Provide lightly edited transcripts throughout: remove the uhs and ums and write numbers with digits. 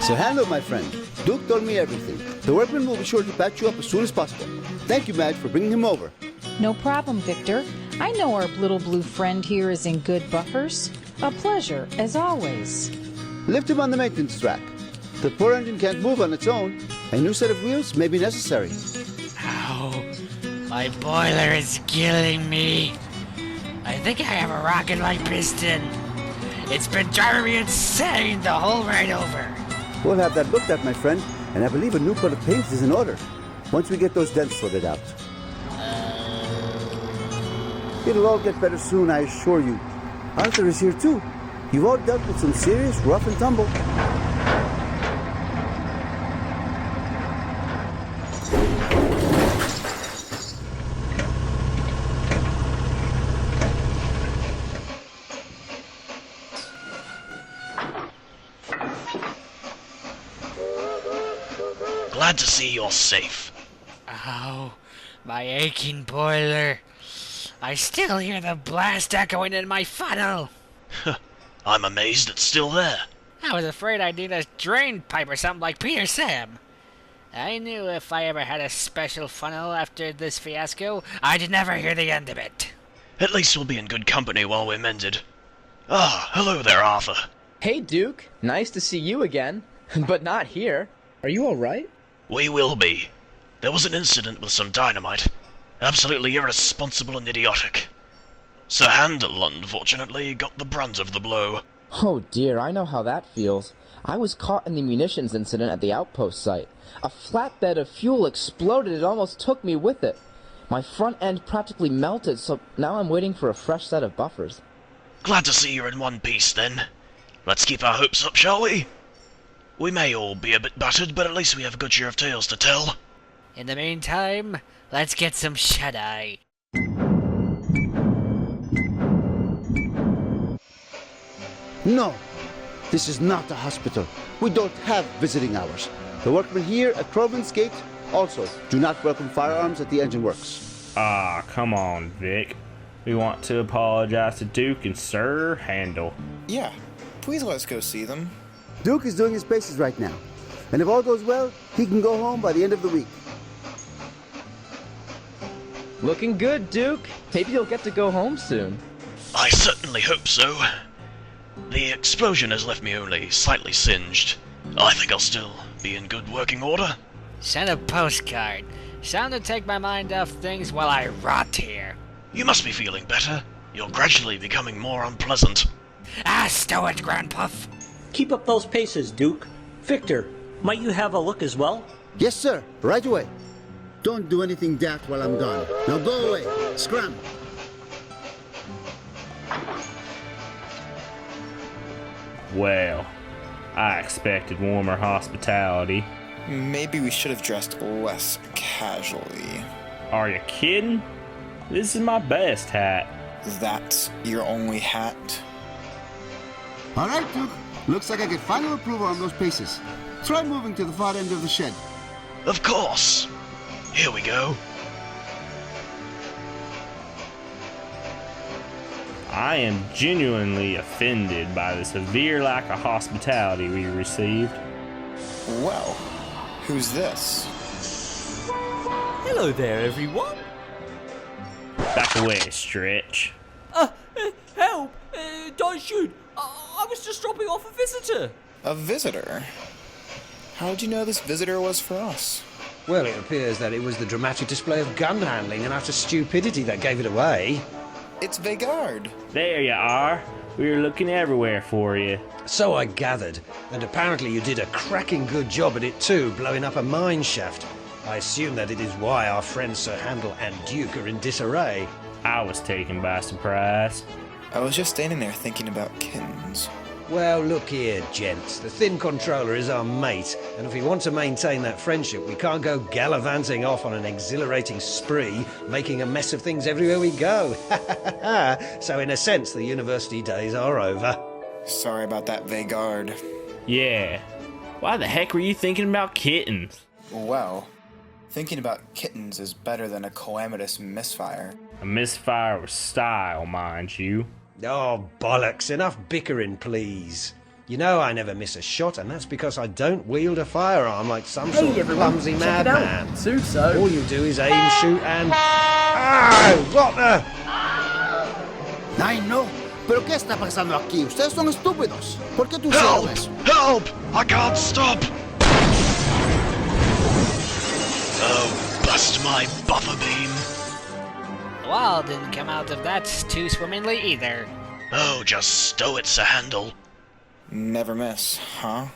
So Handel, my friend, Duke told me everything. The workmen will be sure to patch you up as soon as possible. Thank you, Madge, for bringing him over. No problem, Victor. I know our little blue friend here is in good buffers. A pleasure, as always. Lift him on the maintenance track. The poor engine can't move on its own. A new set of wheels may be necessary. Ow. My boiler is killing me. I think I have a rocket-like piston. It's been driving me insane the whole ride over. We'll have that looked at, my friend, and I believe a new coat of paint is in order. Once we get those dents sorted out. It'll all get better soon, I assure you. Arthur is here too. You've all dealt with some serious rough and tumble. Glad to see you're safe. Oh, my aching boiler. I still hear the blast echoing in my funnel. I'm amazed it's still there. I was afraid I'd need a drain pipe or something like Peter Sam. I knew if I ever had a special funnel after this fiasco, I'd never hear the end of it. At least we'll be in good company while we're mended. Ah, hello there, Arthur. Hey, Duke. Nice to see you again. But not here. Are you alright? We will be. There was an incident with some dynamite. Absolutely irresponsible and idiotic. Sir Handel, unfortunately, got the brunt of the blow. Oh dear, I know how that feels. I was caught in the munitions incident at the outpost site. A flatbed of fuel exploded and almost took me with it. My front end practically melted, so now I'm waiting for a fresh set of buffers. Glad to see you're in one piece, then. Let's keep our hopes up, shall we? We may all be a bit battered, but at least we have a good share of tales to tell. In the meantime, let's get some shut-eye. No, this is not a hospital. We don't have visiting hours. The workmen here at Crovan's gate also do not welcome firearms at the engine works. Ah, come on, Vic. We want to apologize to Duke and Sir Handel. Yeah, please let us go see them. Duke is doing his paces right now, and if all goes well, he can go home by the end of the week. Looking good, Duke. Maybe you'll get to go home soon. I certainly hope so. The explosion has left me only slightly singed. I think I'll still be in good working order. Send a postcard. Sound to take my mind off things while I rot here. You must be feeling better. You're gradually becoming more unpleasant. Ah, stow it, Grandpuff. Keep up those paces, Duke. Victor, might you have a look as well? Yes, sir. Right away. Don't do anything daft while I'm gone. Now go away. Scram. Well, I expected warmer hospitality. Maybe we should have dressed less casually. Are you kidding? This is my best hat. That's your only hat? All right, Duke. Looks like I get final approval on those paces. Try moving to the far end of the shed. Of course. Here we go. I am genuinely offended by the severe lack of hospitality we received. Well, who's this? Hello there, everyone. Back away, Stretch. Help! Don't shoot! I was just dropping off a visitor. A visitor? How did you know this visitor was for us? Well, it appears that it was the dramatic display of gun handling and utter stupidity that gave it away. It's Vegard. There you are. We were looking everywhere for you. So I gathered, and apparently you did a cracking good job at it too, blowing up a mine shaft. I assume that it is why our friends Sir Handel and Duke are in disarray. I was taken by surprise. I was just standing there thinking about kittens. Well, look here, gents. The Thin Controller is our mate, and if we want to maintain that friendship, we can't go gallivanting off on an exhilarating spree, making a mess of things everywhere we go. So in a sense, the university days are over. Sorry about that, Vegard. Yeah. Why the heck were you thinking about kittens? Well, thinking about kittens is better than a calamitous misfire. A misfire with style, mind you. Oh, bollocks. Enough bickering, please. You know I never miss a shot, and that's because I don't wield a firearm like some sort of clumsy madman. All you do is aim, shoot, and... Oh, what the... Ay, no. ¿Pero qué está pasando aquí? Ustedes son estúpidos. ¿Por qué tú hicieron eso? Help! I can't stop! Oh, bust my buffer beam. The wall didn't come out of that too swimmingly either. Oh, just stow it, Sir Handel. Never miss, huh?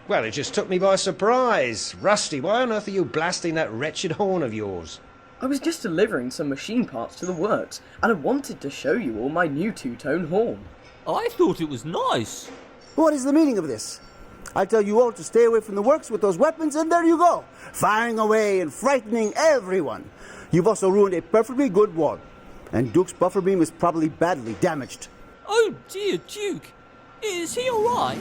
Well, it just took me by surprise. Rusty, why on earth are you blasting that wretched horn of yours? I was just delivering some machine parts to the works, and I wanted to show you all my new two-tone horn. I thought it was nice. What is the meaning of this? I tell you all to stay away from the works with those weapons, and there you go, firing away and frightening everyone. You've also ruined a perfectly good wall, and Duke's buffer beam is probably badly damaged. Oh dear, Duke. Is he alright?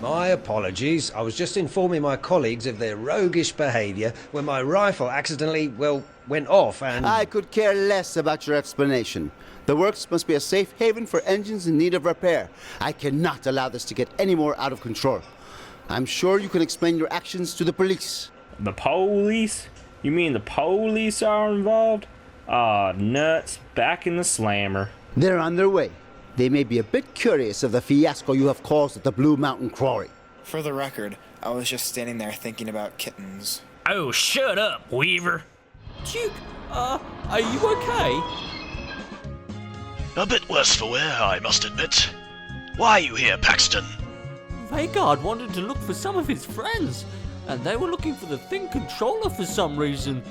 My apologies. I was just informing my colleagues of their roguish behaviour when my rifle accidentally, well, went off and... I could care less about your explanation. The works must be a safe haven for engines in need of repair. I cannot allow this to get any more out of control. I'm sure you can explain your actions to the police. The police? You mean the police are involved? Ah, nuts. Back in the slammer. They're on their way. They may be a bit curious of the fiasco you have caused at the Blue Mountain Quarry. For the record, I was just standing there thinking about kittens. Oh, shut up, Weaver. Duke, are you okay? A bit worse for wear, I must admit. Why are you here, Paxton? Vagard wanted to look for some of his friends, and they were looking for the Thin Controller for some reason.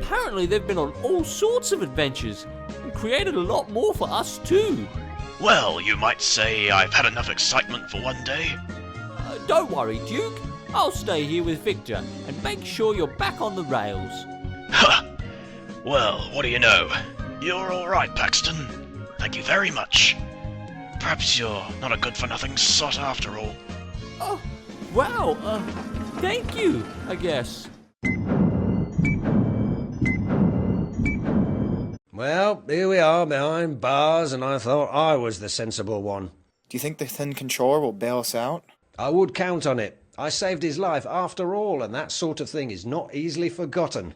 Apparently they've been on all sorts of adventures, and created a lot more for us too. Well, you might say I've had enough excitement for one day. Don't worry, Duke. I'll stay here with Victor and make sure you're back on the rails. Ha! Well, what do you know? You're alright, Paxton. Thank you very much. Perhaps you're not a good-for-nothing sot after all. Oh, wow, thank you, I guess. Well, here we are behind bars, and I thought I was the sensible one. Do you think the Thin Controller will bail us out? I would count on it. I saved his life after all, and that sort of thing is not easily forgotten.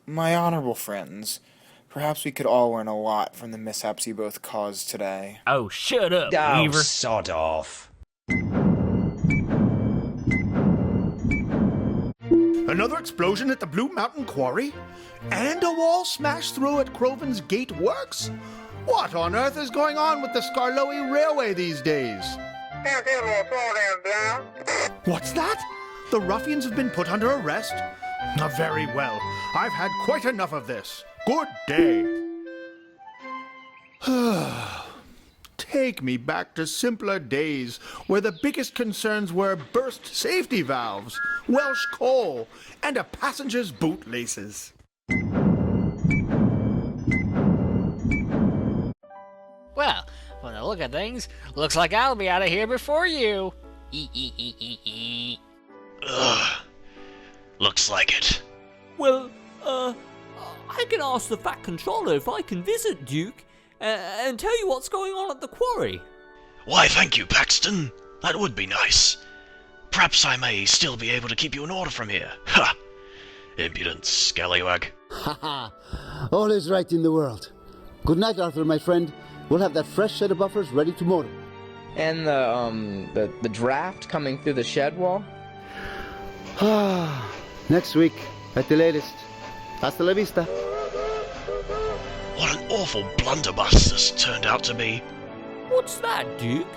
My honorable friends, perhaps we could all learn a lot from the mishaps you both caused today. Oh, shut up, Oh, Weaver. sod off. Another explosion at the Blue Mountain Quarry? And a wall smashed through at Crovan's Gate Works? What on earth is going on with the Skarloey Railway these days? What's that? The ruffians have been put under arrest? Very well. I've had quite enough of this. Good day. Take me back to simpler days, where the biggest concerns were burst safety valves, Welsh coal, and a passenger's bootlaces. Well, when I look at things, looks like I'll be out of here before you. Ugh. Looks like it. Well, I can ask the Fat Controller if I can visit Duke and tell you what's going on at the quarry. Why, thank you, Paxton. That would be nice. Perhaps I may still be able to keep you an order from here. Ha! Impudent scallywag. Ha ha! All is right in the world. Good night, Arthur, my friend. We'll have that fresh set of buffers ready tomorrow. And the draft coming through the shed wall? Next week, at the latest. Hasta la vista. What an awful blunderbuss this turned out to be. What's that, Duke?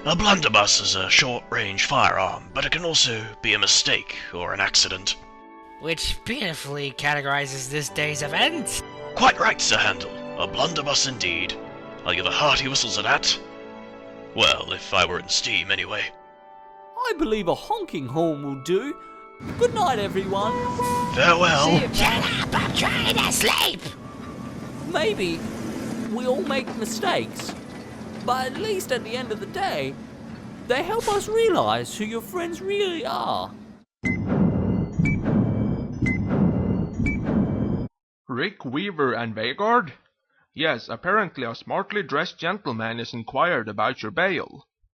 A blunderbuss is a short-range firearm, but it can also be a mistake or an accident. Which beautifully categorizes this day's event. Quite right, Sir Handel. A blunderbuss indeed. I'll give a hearty whistle to that. Well, if I were in steam, anyway. I believe a honking horn will do. Good night, everyone. Farewell. Shut up, I'm trying to sleep. Maybe we all make mistakes, but at least at the end of the day, they help us realize who your friends really are. Rick, Weaver, and Vagard? Yes, apparently a smartly dressed gentleman has inquired about your bail.